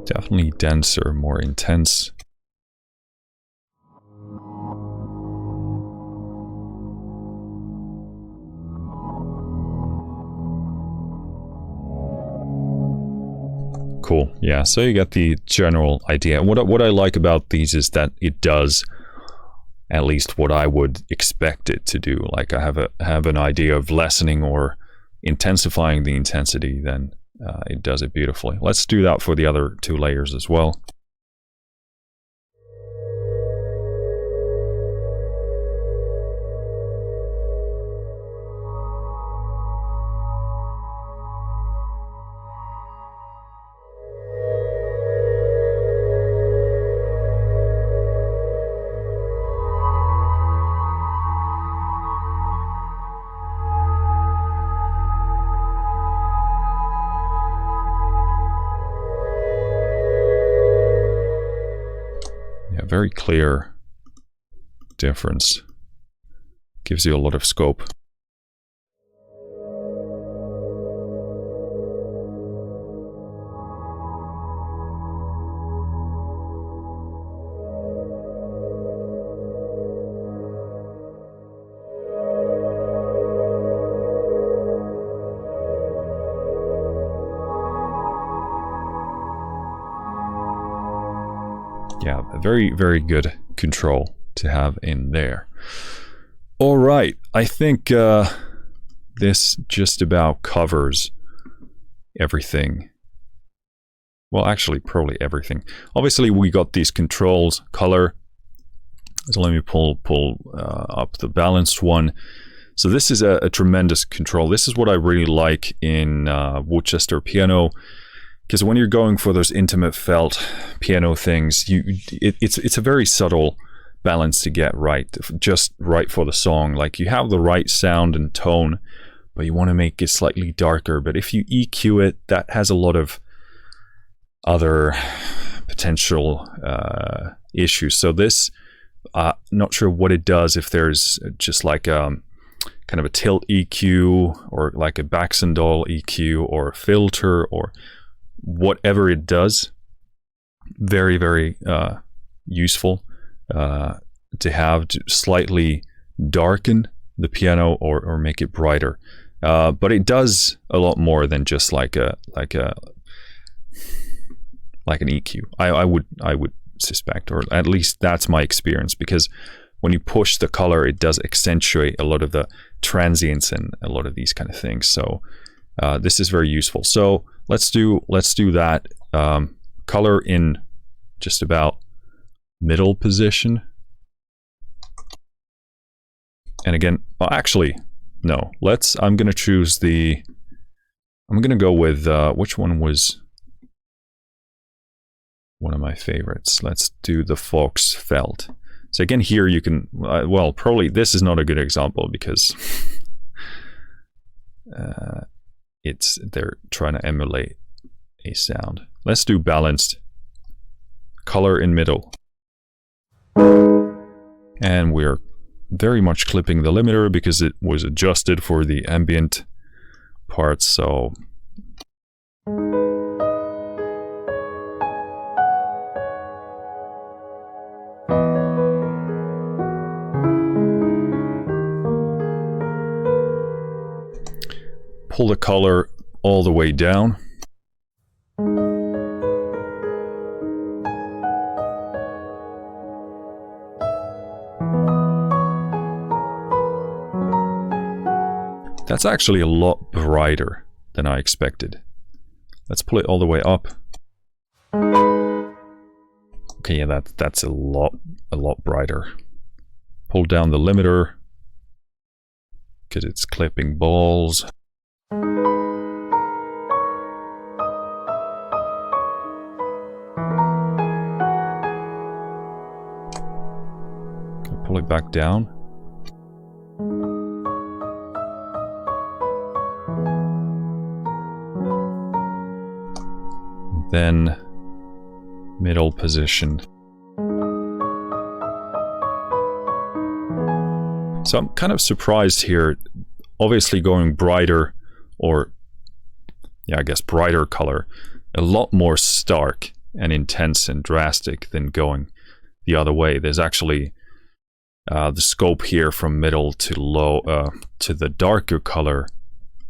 Definitely denser, more intense. Cool. Yeah, so you get the general idea. What I like about these is that it does at least what I would expect it to do. Like I have an idea of lessening or intensifying the intensity, then it does it beautifully. Let's do that for the other two layers as well. Very clear difference. Gives you a lot of scope. Yeah, very, very good control to have in there. All right, I think this just about covers everything. Well, actually, probably everything. Obviously, we got these controls, color. So let me pull up the balanced one. So this is a tremendous control. This is what I really like in Worcester piano. Because when you're going for those intimate felt piano things, it's a very subtle balance to get right, just right for the song. Like you have the right sound and tone, but you want to make it slightly darker. But if you EQ it, that has a lot of other potential issues. So this, not sure what it does, if there's just like kind of a tilt EQ or like a Baxandall EQ or a filter or whatever it does. Very, very useful to have to slightly darken the piano or make it brighter. But it does a lot more than just like an EQ. I would suspect, or at least that's my experience, because when you push the color, it does accentuate a lot of the transients and a lot of these kind of things. So this is very useful. So let's do that. Color in just about middle position. And again, well, actually, no. I'm going to choose the... I'm going to go with... which one was one of my favorites? Let's do the Faux Felt. So again, here you can... well, probably this is not a good example because... they're trying to emulate a sound. Let's do balanced. Color in middle. And we're very much clipping the limiter because it was adjusted for the ambient parts, so pull the color all the way down. That's actually a lot brighter than I expected. Let's pull it all the way up. Okay, yeah, that's a lot brighter. Pull down the limiter because it's clipping balls. Okay, pull it back down. Then middle position. So I'm kind of surprised here. Obviously going brighter, or yeah, I guess brighter color, a lot more stark and intense and drastic than going the other way. There's actually the scope here from middle to low to the darker color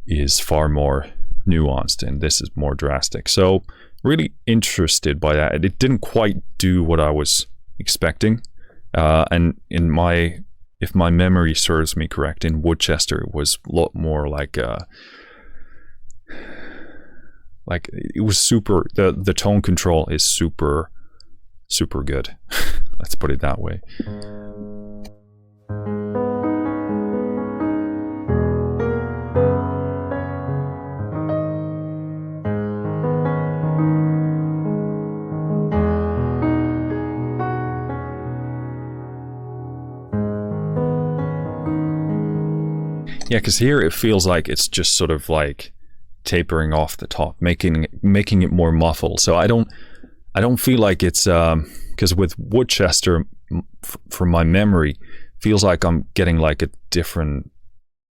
is far more nuanced, and this is more drastic. So really interested by that. It didn't quite do what I was expecting, and if my memory serves me correct, in Worcester it was a lot more like it was super. The tone control is super good. Let's put it that way. Yeah, because here it feels like it's just sort of like tapering off the top, making it more muffled. So I don't feel like it's because with Worcester, from my memory, feels like I'm getting like a different,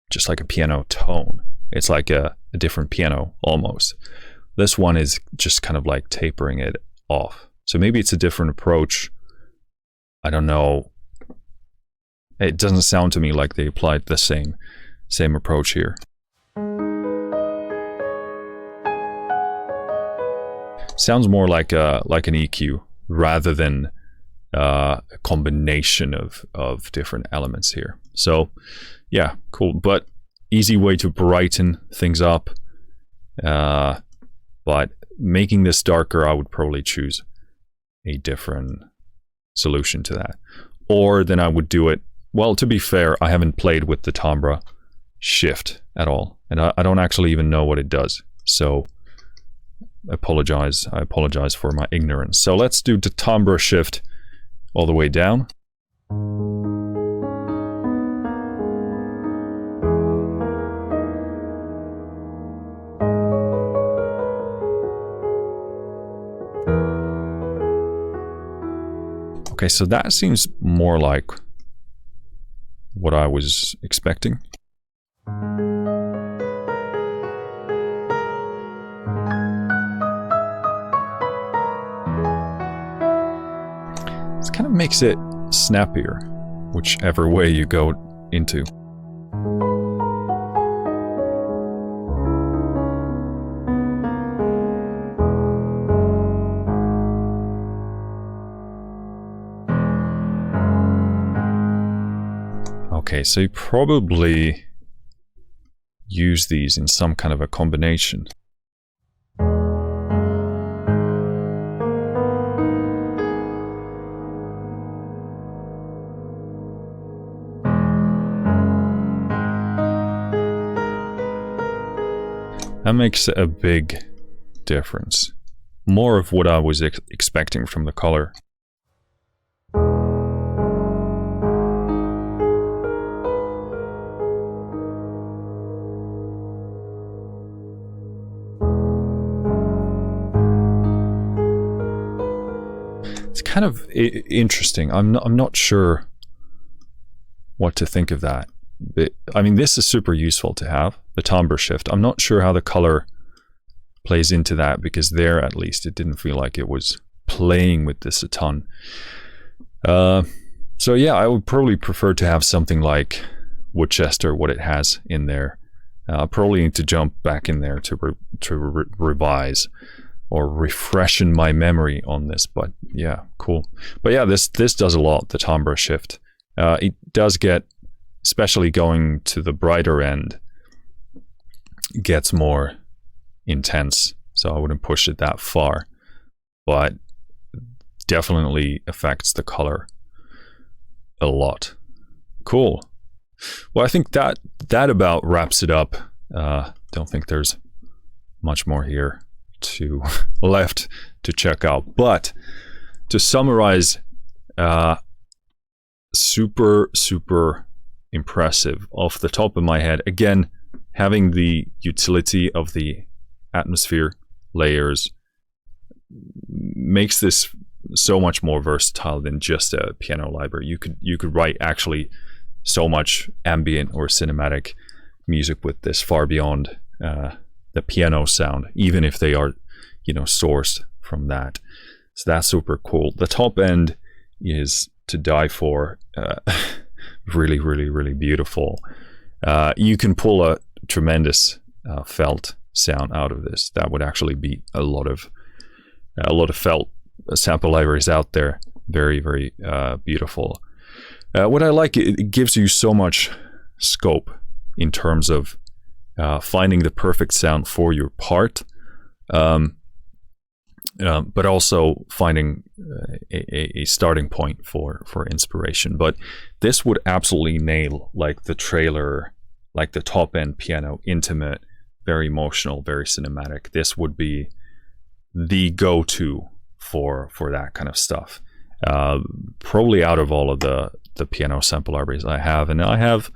just like a piano tone. It's like a different piano almost. This one is just kind of like tapering it off. So maybe it's a different approach. I don't know. It doesn't sound to me like they applied the same approach here. Sounds more like an EQ rather than a combination of different elements here. So yeah, cool. But easy way to brighten things up. But making this darker, I would probably choose a different solution to that. Or then I would do it, well, to be fair, I haven't played with the timbre shift at all, and I don't actually even know what it does, so I apologize for my ignorance. So let's do the timbre shift all the way down. Okay, so that seems more like what I was expecting. This kind of makes it snappier, whichever way you go into. Okay, so you probably use these in some kind of a combination. That makes a big difference. More of what I was expecting from the color. It's kind of interesting. I'm not sure what to think of that. I mean, this is super useful to have, the timbre shift. I'm not sure how the color plays into that, because there, at least, it didn't feel like it was playing with this a ton. So yeah, I would probably prefer to have something like Worcester, what it has in there. I'll probably need to jump back in there to revise or refreshen my memory on this, but yeah, cool. But yeah, this does a lot, the timbre shift. It does get, especially going to the brighter end, gets more intense, so I wouldn't push it that far, but definitely affects the color a lot. Cool. Well, I think that about wraps it up. Don't think there's much more here left to check out, but to summarize, super impressive off the top of my head. Again, having the utility of the atmosphere layers makes this so much more versatile than just a piano library. You could write actually so much ambient or cinematic music with this, far beyond the piano sound, even if they are, sourced from that. So that's super cool. The top end is to die for. Really beautiful. You can pull a tremendous felt sound out of this. That would actually beat a lot of felt sample libraries out there. Very beautiful. What I like, it gives you so much scope in terms of finding the perfect sound for your part, but also finding a starting point for inspiration. But this would absolutely nail like the trailer, like the top end piano, intimate, very emotional, very cinematic. This would be the go-to for that kind of stuff. Probably out of all of the piano sample libraries I have, and I have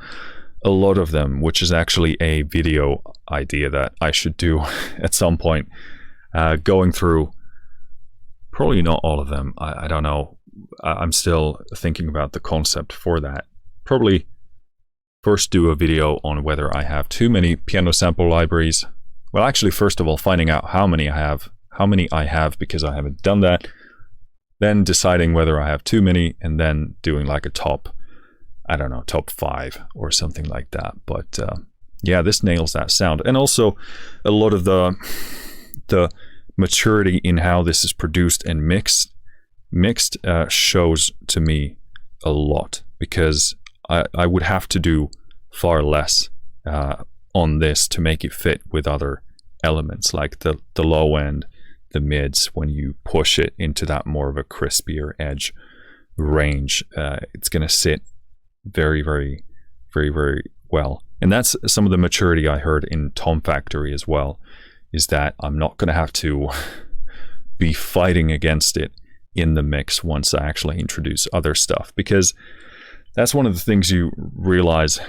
a lot of them, which is actually a video idea that I should do at some point, going through. Probably not all of them. I don't know. I'm still thinking about the concept for that. Probably first do a video on whether I have too many piano sample libraries. Well, actually, first of all, finding out how many I have, because I haven't done that. Then deciding whether I have too many, and then doing like a top 5 or something like that. But yeah, this nails that sound. And also a lot of the maturity in how this is produced and mixed shows to me a lot, because I would have to do far less on this to make it fit with other elements, like the low end, the mids. When you push it into that more of a crispier edge range, it's going to sit very well. And that's some of the maturity I heard in Tom Factory as well, is that I'm not going to have to be fighting against it in the mix once I actually introduce other stuff, because that's one of the things you realize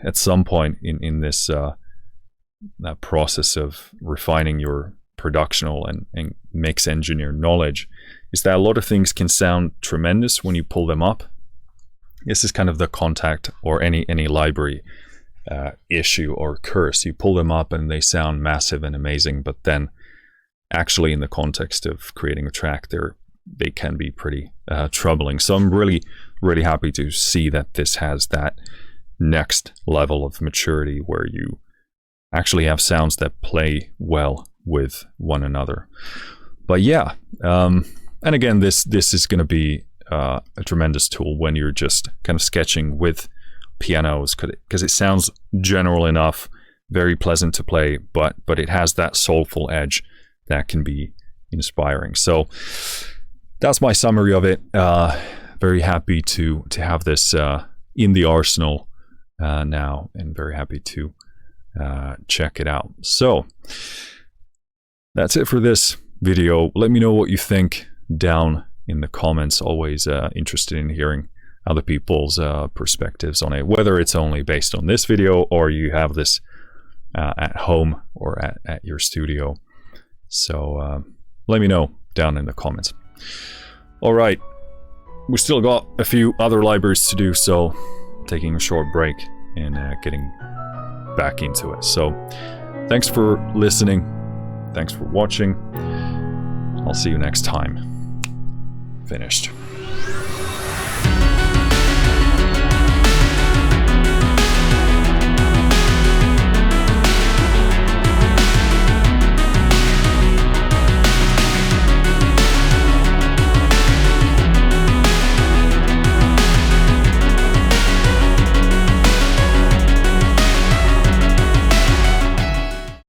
at some point in this that process of refining your productional and mix engineer knowledge, is that a lot of things can sound tremendous when you pull them up. This is kind of the Contact or any library issue or curse. You pull them up and they sound massive and amazing, but then actually in the context of creating a track, they can be pretty troubling. So I'm really happy to see that this has that next level of maturity where you actually have sounds that play well with one another. But yeah, and again, this is going to be a tremendous tool when you're just kind of sketching with pianos, because it sounds general enough, very pleasant to play, but it has that soulful edge that can be inspiring. So that's my summary of it. Very happy to have this in the arsenal now, and very happy to check it out. So that's it for this video. Let me know what you think down in the comments. Always interested in hearing other people's perspectives on it, whether it's only based on this video or you have this at home or at your studio. So let me know down in the comments. All right, we still got a few other libraries to do, so taking a short break and getting back into it. So thanks for listening. Thanks for watching. I'll see you next time. Finished.